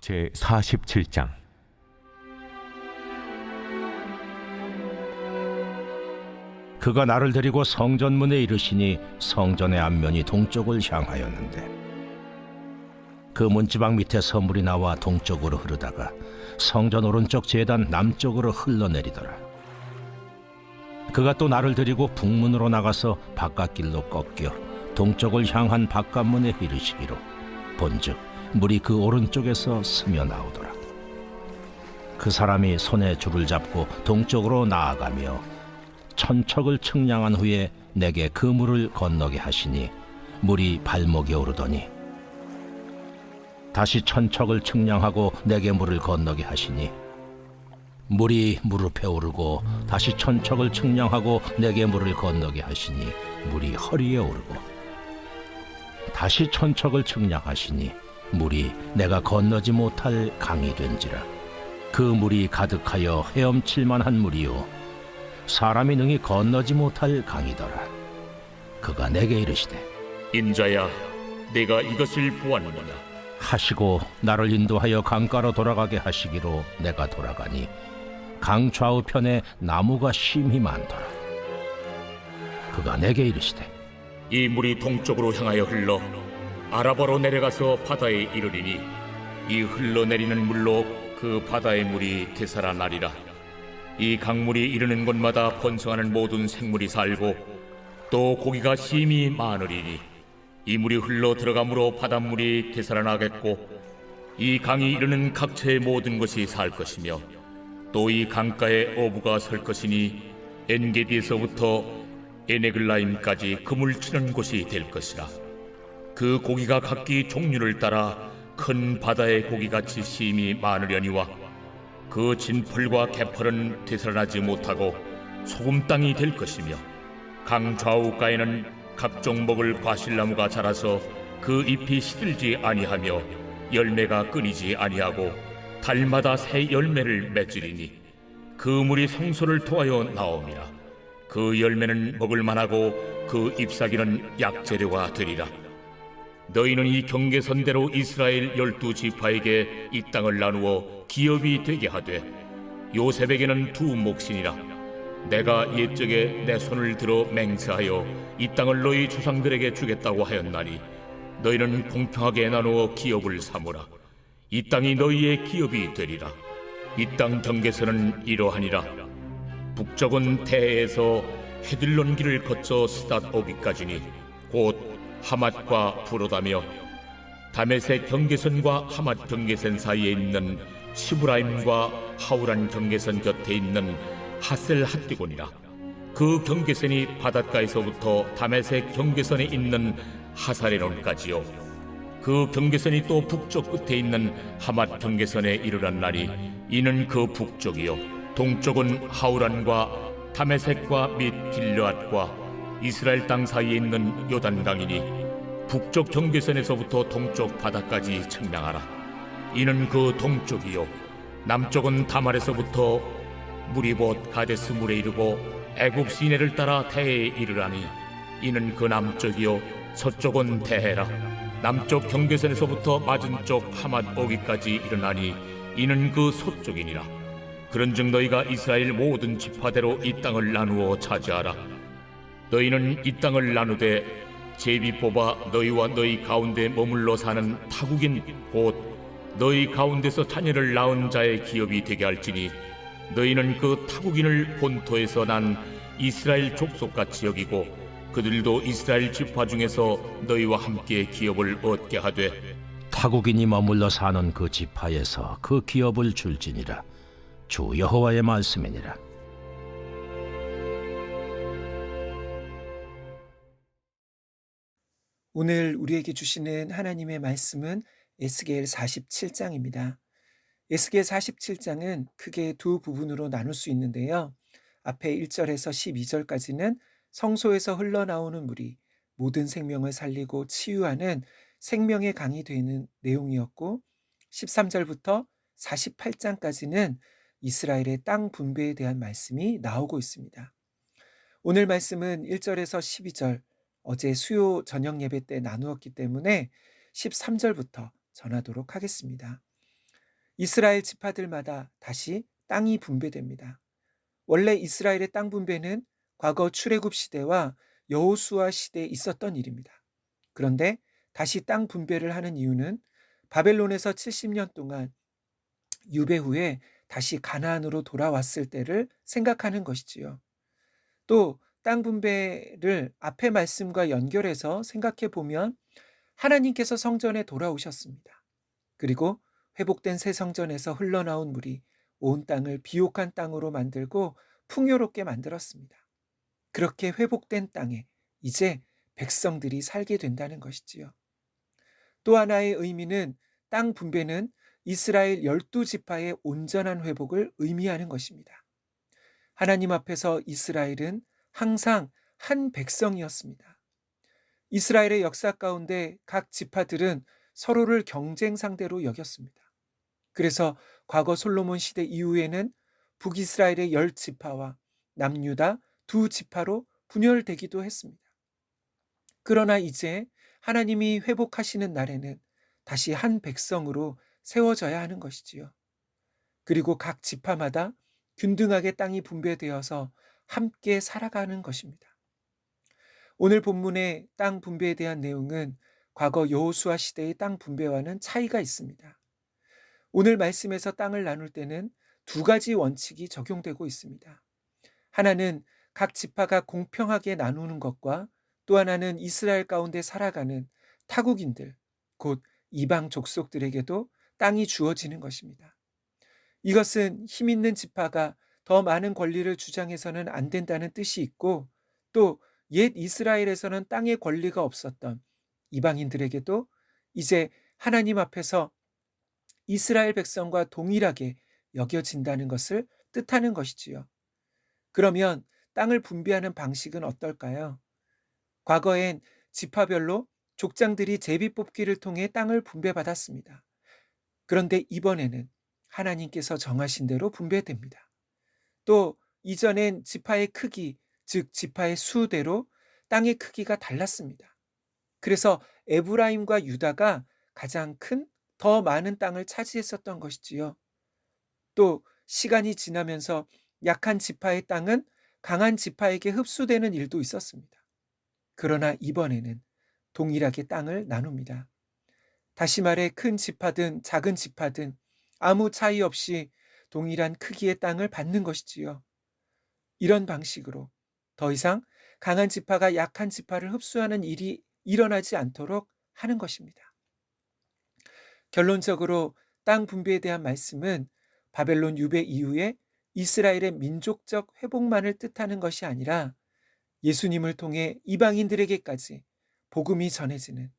제 47장. 그가 나를 데리고 성전문에 이르시니 성전의 앞면이 동쪽을 향하였는데 그 문지방 밑에서 물이 나와 동쪽으로 흐르다가 성전 오른쪽 제단 남쪽으로 흘러내리더라. 그가 또 나를 데리고 북문으로 나가서 바깥길로 꺾여 동쪽을 향한 바깥문에 이르시기로 본즉 물이 그 오른쪽에서 스며 나오더라. 그 사람이 손에 줄을 잡고 동쪽으로 나아가며 천척을 측량한 후에 내게 그 물을 건너게 하시니 물이 발목에 오르더니 다시 천척을 측량하고 내게 물을 건너게 하시니 물이 무릎에 오르고 다시 천척을 측량하고 내게 물을 건너게 하시니 물이 허리에 오르고 다시 천척을 측량하시니 물이 내가 건너지 못할 강이 된지라. 그 물이 가득하여 헤엄칠 만한 물이요 사람이 능히 건너지 못할 강이더라. 그가 내게 이르시되 인자야, 내가 이것을 보았느냐 하시고 나를 인도하여 강가로 돌아가게 하시기로 내가 돌아가니 강 좌우편에 나무가 심히 많더라. 그가 내게 이르시되 이 물이 동쪽으로 향하여 흘러 아라바로 내려가서 바다에 이르리니 이 흘러내리는 물로 그 바다의 물이 되살아나리라. 이 강물이 이르는 곳마다 번성하는 모든 생물이 살고 또 고기가 심히 많으리니 이 물이 흘러 들어가므로 바닷물이 되살아나겠고 이 강이 이르는 각처의 모든 것이 살 것이며 또 이 강가에 어부가 설 것이니 엔게디에서부터 에네글라임까지 그물 치는 곳이 될 것이라. 그 고기가 각기 종류를 따라 큰 바다의 고기같이 심히 많으려니와 그 진펄과 개펄은 되살아나지 못하고 소금 땅이 될 것이며 강 좌우가에는 각종 먹을 과실나무가 자라서 그 잎이 시들지 아니하며 열매가 끊이지 아니하고 달마다 새 열매를 맺으리니 그 물이 성소를 통하여 나옵니다. 그 열매는 먹을 만하고 그 잎사귀는 약재료가 되리라. 너희는 이 경계선대로 이스라엘 12지파에게 이 땅을 나누어 기업이 되게 하되 요셉에게는 두 몫이니라. 내가 옛적에 내 손을 들어 맹세하여 이 땅을 너희 조상들에게 주겠다고 하였나니 너희는 공평하게 나누어 기업을 삼으라. 이 땅이 너희의 기업이 되리라. 이 땅 경계선은 이러하니라. 북쪽은 태에서 헤들론 길을 거쳐 스닷 오기까지니 곧 하맛과 부로다며 다메섹 경계선과 하맛 경계선 사이에 있는 시브라임과 하우란 경계선 곁에 있는 하셀 핫디곤이라. 그 경계선이 바닷가에서부터 다메섹 경계선에 있는 하사레논까지요. 그 경계선이 또 북쪽 끝에 있는 하맛 경계선에 이르렀나니 이는 그 북쪽이요. 동쪽은 하우란과 다메섹과 및 길르앗과 이스라엘 땅 사이에 있는 요단강이니 북쪽 경계선에서부터 동쪽 바다까지 측량하라. 이는 그 동쪽이요. 남쪽은 다말에서부터 무리봇 가데스 물에 이르고 애굽 시내를 따라 태에 이르라니 이는 그 남쪽이요. 서쪽은 대해라. 남쪽 경계선에서부터 맞은쪽 하맛 오기까지 이르나니 이는 그 서쪽이니라. 그런즉 너희가 이스라엘 모든 지파대로 이 땅을 나누어 차지하라. 너희는 이 땅을 나누되 제비 뽑아 너희와 너희 가운데 머물러 사는 타국인 곧 너희 가운데서 자녀를 낳은 자의 기업이 되게 할지니 너희는 그 타국인을 본토에서 난 이스라엘 족속같이 여기고 그들도 이스라엘 지파 중에서 너희와 함께 기업을 얻게 하되 타국인이 머물러 사는 그 지파에서 그 기업을 줄지니라. 주 여호와의 말씀이니라. 오늘 우리에게 주시는 하나님의 말씀은 에스겔 47장입니다. 에스겔 47장은 크게 두 부분으로 나눌 수 있는데요. 앞에 1절에서 12절까지는 성소에서 흘러나오는 물이 모든 생명을 살리고 치유하는 생명의 강이 되는 내용이었고 13절부터 48장까지는 이스라엘의 땅 분배에 대한 말씀이 나오고 있습니다. 오늘 말씀은 1절에서 12절 어제 수요 저녁 예배 때 나누었기 때문에 13절부터 전하도록 하겠습니다. 이스라엘 지파들마다 다시 땅이 분배됩니다. 원래 이스라엘의 땅 분배는 과거 출애굽 시대와 여호수아 시대에 있었던 일입니다. 그런데 다시 땅 분배를 하는 이유는 바벨론에서 70년 동안 유배 후에 다시 가나안으로 돌아왔을 때를 생각하는 것이지요. 또 땅 분배를 앞의 말씀과 연결해서 생각해 보면 하나님께서 성전에 돌아오셨습니다. 그리고 회복된 새 성전에서 흘러나온 물이 온 땅을 비옥한 땅으로 만들고 풍요롭게 만들었습니다. 그렇게 회복된 땅에 이제 백성들이 살게 된다는 것이지요. 또 하나의 의미는 땅 분배는 이스라엘 12지파의 온전한 회복을 의미하는 것입니다. 하나님 앞에서 이스라엘은 항상 한 백성이었습니다. 이스라엘의 역사 가운데 각 지파들은 서로를 경쟁 상대로 여겼습니다. 그래서 과거 솔로몬 시대 이후에는 북이스라엘의 10지파와 남유다 2지파로 분열되기도 했습니다. 그러나 이제 하나님이 회복하시는 날에는 다시 한 백성으로 세워져야 하는 것이지요. 그리고 각 지파마다 균등하게 땅이 분배되어서 함께 살아가는 것입니다. 오늘 본문의 땅 분배에 대한 내용은 과거 여호수아 시대의 땅 분배와는 차이가 있습니다. 오늘 말씀에서 땅을 나눌 때는 두 가지 원칙이 적용되고 있습니다. 하나는 각 지파가 공평하게 나누는 것과 또 하나는 이스라엘 가운데 살아가는 타국인들, 곧 이방 족속들에게도 땅이 주어지는 것입니다. 이것은 힘 있는 지파가 더 많은 권리를 주장해서는 안 된다는 뜻이 있고 또 옛 이스라엘에서는 땅의 권리가 없었던 이방인들에게도 이제 하나님 앞에서 이스라엘 백성과 동일하게 여겨진다는 것을 뜻하는 것이지요. 그러면 땅을 분배하는 방식은 어떨까요? 과거엔 지파별로 족장들이 제비 뽑기를 통해 땅을 분배받았습니다. 그런데 이번에는 하나님께서 정하신 대로 분배됩니다. 또 이전엔 지파의 크기, 즉 지파의 수대로 땅의 크기가 달랐습니다. 그래서 에브라임과 유다가 가장 큰, 더 많은 땅을 차지했었던 것이지요. 또 시간이 지나면서 약한 지파의 땅은 강한 지파에게 흡수되는 일도 있었습니다. 그러나 이번에는 동일하게 땅을 나눕니다. 다시 말해 큰 지파든 작은 지파든 아무 차이 없이 동일한 크기의 땅을 받는 것이지요. 이런 방식으로 더 이상 강한 지파가 약한 지파를 흡수하는 일이 일어나지 않도록 하는 것입니다. 결론적으로 땅 분배에 대한 말씀은 바벨론 유배 이후에 이스라엘의 민족적 회복만을 뜻하는 것이 아니라 예수님을 통해 이방인들에게까지 복음이 전해지는,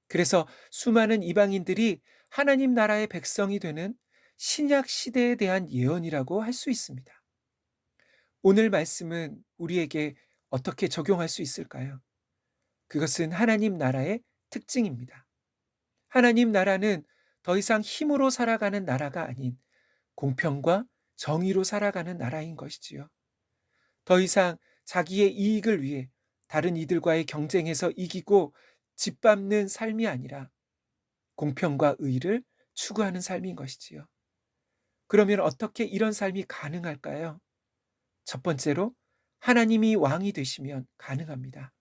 그래서 수많은 이방인들이 하나님 나라의 백성이 되는 신약 시대에 대한 예언이라고 할 수 있습니다. 오늘 말씀은 우리에게 어떻게 적용할 수 있을까요? 그것은 하나님 나라의 특징입니다. 하나님 나라는 더 이상 힘으로 살아가는 나라가 아닌 공평과 정의로 살아가는 나라인 것이지요. 더 이상 자기의 이익을 위해 다른 이들과의 경쟁에서 이기고 짓밟는 삶이 아니라 공평과 의를 추구하는 삶인 것이지요. 그러면 어떻게 이런 삶이 가능할까요? 첫 번째로 하나님이 왕이 되시면 가능합니다.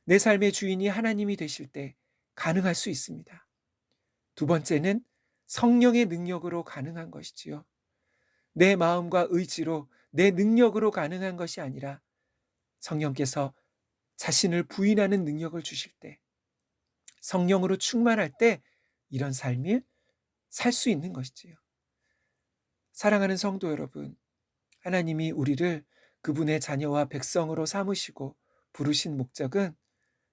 내 삶의 주인이 하나님이 되실 때 가능할 수 있습니다. 두 번째는 성령의 능력으로 가능한 것이지요. 내 마음과 의지로 내 능력으로 가능한 것이 아니라 성령께서 자신을 부인하는 능력을 주실 때, 성령으로 충만할 때 이런 삶을 살 수 있는 것이지요. 사랑하는 성도 여러분, 하나님이 우리를 그분의 자녀와 백성으로 삼으시고 부르신 목적은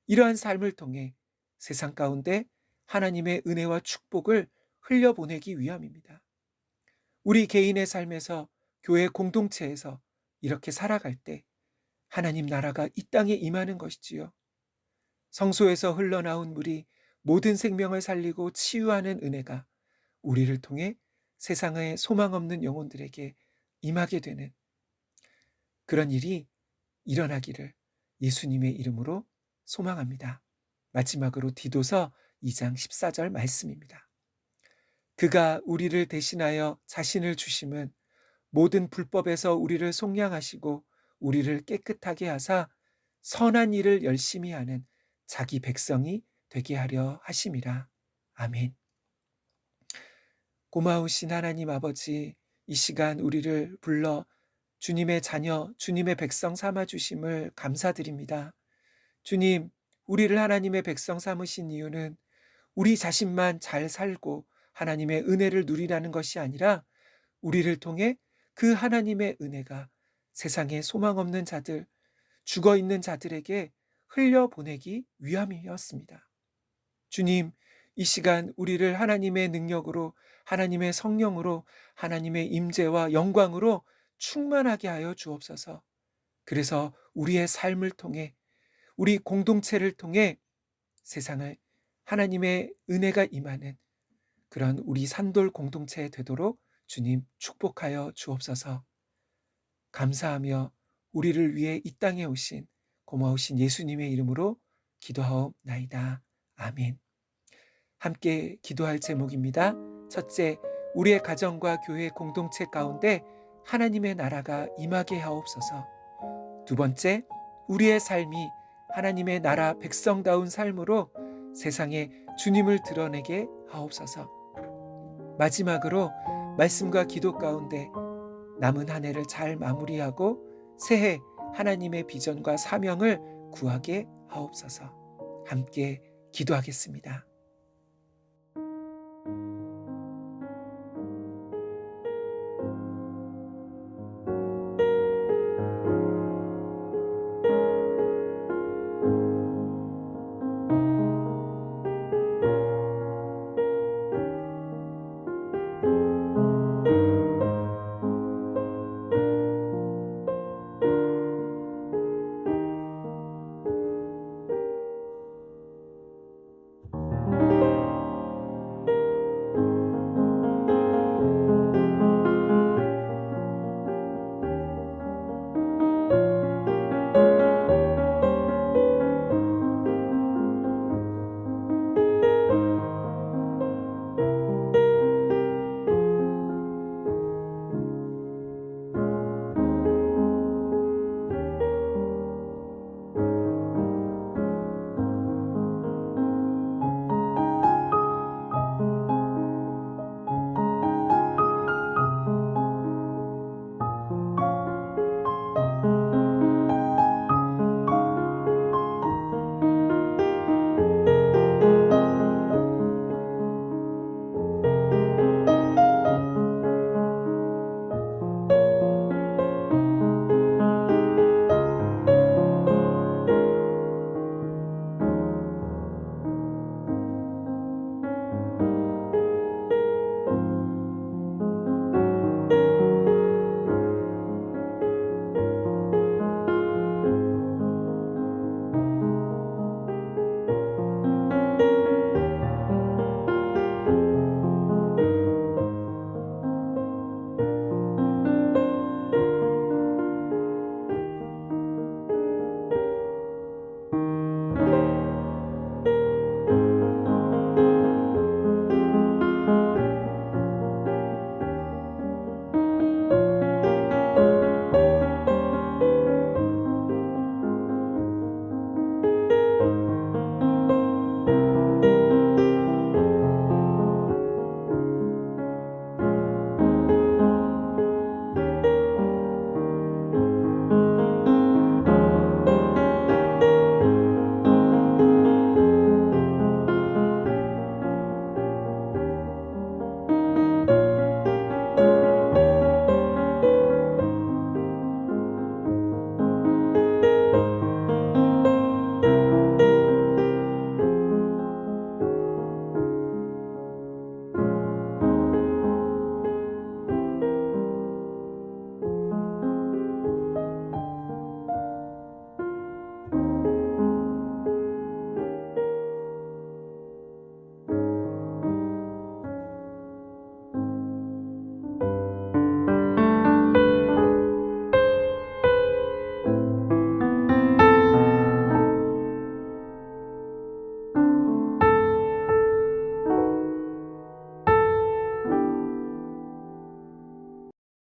이러한 삶을 통해 세상 가운데 하나님의 은혜와 축복을 흘려보내기 위함입니다. 우리 개인의 삶에서 교회 공동체에서 이렇게 살아갈 때 하나님 나라가 이 땅에 임하는 것이지요. 성소에서 흘러나온 물이 모든 생명을 살리고 치유하는 은혜가 우리를 통해 세상의 소망 없는 영혼들에게 임하게 되는 그런 일이 일어나기를 예수님의 이름으로 소망합니다. 마지막으로 디도서 2장 14절 말씀입니다. 그가 우리를 대신하여 자신을 주심은 모든 불법에서 우리를 속량하시고 우리를 깨끗하게 하사 선한 일을 열심히 하는 자기 백성이 되게 하려 하심이라. 아멘. 고마우신 하나님 아버지, 이 시간 우리를 불러 주님의 자녀, 주님의 백성 삼아 주심을 감사드립니다. 주님, 우리를 하나님의 백성 삼으신 이유는 우리 자신만 잘 살고 하나님의 은혜를 누리라는 것이 아니라 우리를 통해 그 하나님의 은혜가 세상에 소망 없는 자들, 죽어 있는 자들에게 흘려보내기 위함이었습니다. 주님, 이 시간 우리를 하나님의 능력으로, 하나님의 성령으로, 하나님의 임재와 영광으로 충만하게 하여 주옵소서. 그래서 우리의 삶을 통해, 우리 공동체를 통해 세상을 하나님의 은혜가 임하는 그런 우리 산돌 공동체 되도록 주님 축복하여 주옵소서. 감사하며 우리를 위해 이 땅에 오신 고마우신 예수님의 이름으로 기도하옵나이다. 아멘. 함께 기도할 제목입니다. 첫째, 우리의 가정과 교회 공동체 가운데 하나님의 나라가 임하게 하옵소서. 두 번째, 우리의 삶이 하나님의 나라 백성다운 삶으로 세상에 주님을 드러내게 하옵소서. 마지막으로 말씀과 기도 가운데 남은 한 해를 잘 마무리하고 새해 하나님의 비전과 사명을 구하게 하옵소서. 함께 기도하겠습니다.